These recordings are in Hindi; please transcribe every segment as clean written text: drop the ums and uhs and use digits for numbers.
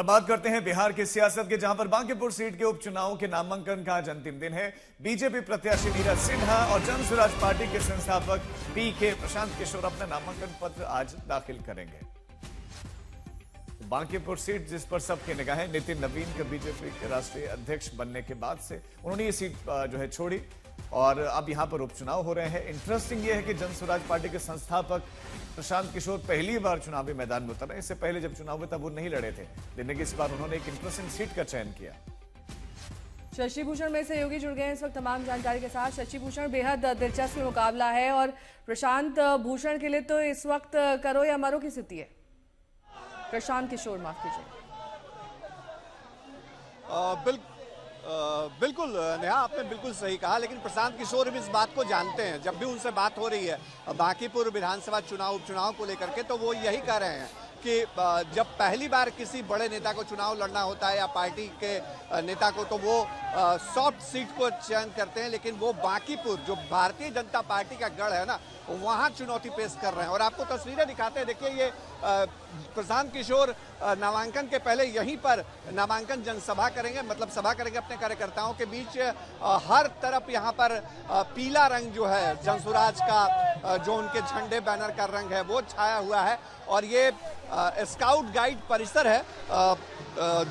और अब बात करते हैं बिहार की सियासत के, जहां पर बांकीपुर सीट के उपचुनाव के नामांकन का आज अंतिम दिन है। बीजेपी प्रत्याशी नीरज सिन्हा और जन स्वराज पार्टी के संस्थापक पीके प्रशांत किशोर अपना नामांकन पत्र आज दाखिल करेंगे। बांकीपुर सीट जिस पर सबकी निगाहें, नितिन नवीन के बीजेपी के राष्ट्रीय अध्यक्ष बनने के बाद से उन्होंने ये सीट जो है छोड़ी और अब यहां पर उपचुनाव हो रहे हैं। इंटरेस्टिंग ये है कि जन स्वराज पार्टी के संस्थापक प्रशांत किशोर पहली बार चुनावी मैदान में उतरे। इससे पहले जब चुनाव हुए तब वो नहीं लड़े थे, लेकिन इस बार उन्होंने एक इंटरेस्टिंग सीट का चयन किया। शशि भूषण में सहयोगी जुड़ गए हैं इस वक्त तमाम जानकारी के साथ। शशि भूषण, बेहद दिलचस्प मुकाबला है और प्रशांत भूषण के लिए तो इस वक्त करो या मरो की स्थिति है। प्रशांत किशोर, माफ कीजिए। बिल्कुल नेहा, आपने बिल्कुल सही कहा, लेकिन प्रशांत किशोर भी इस बात को जानते हैं। जब भी उनसे बात हो रही है बांकीपुर विधानसभा चुनाव उपचुनाव को लेकर के, तो वो यही कह रहे हैं कि जब पहली बार किसी बड़े नेता को चुनाव लड़ना होता है या पार्टी के नेता को, तो वो सॉफ्ट सीट को चयन करते हैं, लेकिन वो बांकीपुर जो भारतीय जनता पार्टी का गढ़ है ना, वहां चुनौती पेश कर रहे हैं। और आपको तस्वीरें दिखाते हैं, देखिए ये प्रशांत किशोर नामांकन के पहले यहीं पर नामांकन जनसभा करेंगे, मतलब सभा करेंगे अपने कार्यकर्ताओं के बीच। हर तरफ यहाँ पर पीला रंग जो है जनसुराज का, जो उनके झंडे बैनर का रंग है, वो छाया हुआ है। और ये स्काउट गाइड परिसर है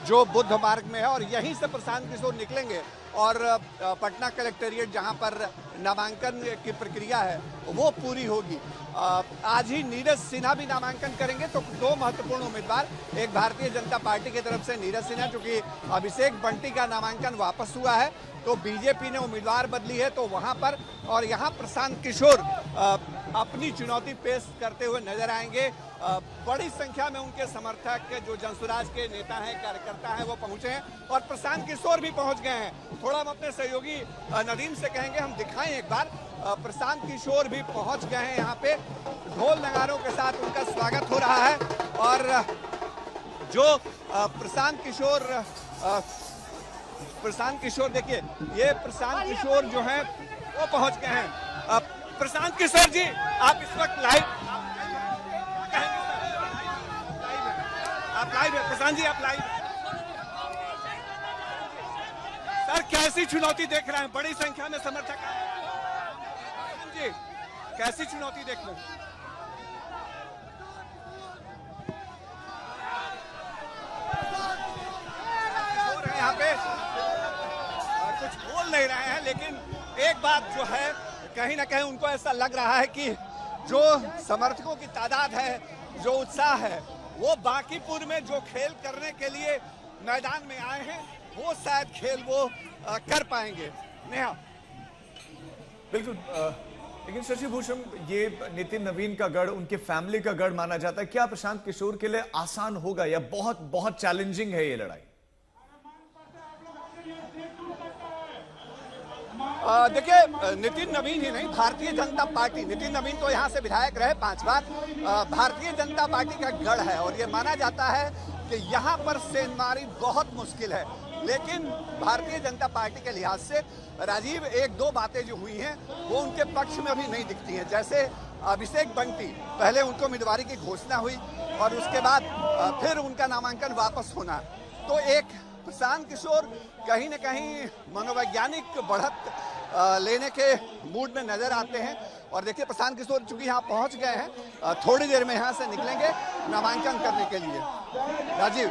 जो बुद्ध मार्ग में है, और यहीं से प्रशांत किशोर निकलेंगे और पटना कलेक्टेरिएट जहां पर नामांकन की प्रक्रिया है वो पूरी होगी। आज ही नीरज सिन्हा भी नामांकन करेंगे। तो दो महत्वपूर्ण उम्मीदवार, एक भारतीय जनता पार्टी की तरफ से नीरज सिन्हा, क्योंकि अभिषेक बंटी का नामांकन वापस हुआ है तो बीजेपी ने उम्मीदवार बदली है, तो वहां पर, और यहाँ प्रशांत किशोर अपनी चुनौती पेश करते हुए नजर आएंगे। बड़ी संख्या में उनके समर्थक, जो जनसुराज के नेता हैं, कार्यकर्ता हैं, वो पहुंचे हैं और प्रशांत किशोर भी पहुंच गए हैं। थोड़ा हम अपने सहयोगी नदीम से कहेंगे हम दिखाएं एक बार। प्रशांत किशोर भी पहुंच गए हैं यहाँ पे, ढोल नगारों के साथ उनका स्वागत हो रहा है। और जो प्रशांत किशोर देखिए, ये प्रशांत किशोर जो हैं वो पहुंच गए हैं। प्रशांत किशोर जी, आप इस वक्त लाइव है। प्रशांत जी, आप लाइव सर, कैसी चुनौती देख रहे हैं? बड़ी संख्या में समर्थक जी, कैसी चुनौती देख रहे हैं? यहाँ पे कुछ बोल नहीं रहे हैं, लेकिन एक बात जो है, कहीं ना कहीं उनको ऐसा लग रहा है कि जो समर्थकों की तादाद है, जो उत्साह है, वो बांकीपुर में जो खेल करने के लिए मैदान में आए हैं, वो शायद खेल वो कर पाएंगे। नेहा, बिल्कुल। लेकिन शशि भूषण, ये नितिन नवीन का गढ़, उनके फैमिली का गढ़ माना जाता है। क्या प्रशांत किशोर के लिए आसान होगा या बहुत बहुत चैलेंजिंग है ये लड़ाई? देखिए, नितिन नवीन ही नहीं, भारतीय जनता पार्टी, नितिन नवीन तो यहाँ से विधायक रहे 5 बार, भारतीय जनता पार्टी का गढ़ है और ये माना जाता है कि यहाँ पर सेंधमारी बहुत मुश्किल है। लेकिन भारतीय जनता पार्टी के लिहाज से राजीव, एक दो बातें जो हुई हैं वो उनके पक्ष में अभी नहीं दिखती हैं। जैसे अभिषेक बंटी, पहले उनको उम्मीदवारी की घोषणा हुई और उसके बाद फिर उनका नामांकन वापस होना, तो एक प्रशांत किशोर कहीं न कहीं मनोवैज्ञानिक बढ़त लेने के मूड में नजर आते हैं। और देखिए, प्रशांत किशोर चूंकि यहाँ पहुंच गए हैं, थोड़ी देर में यहाँ से निकलेंगे नामांकन करने के लिए। राजीव।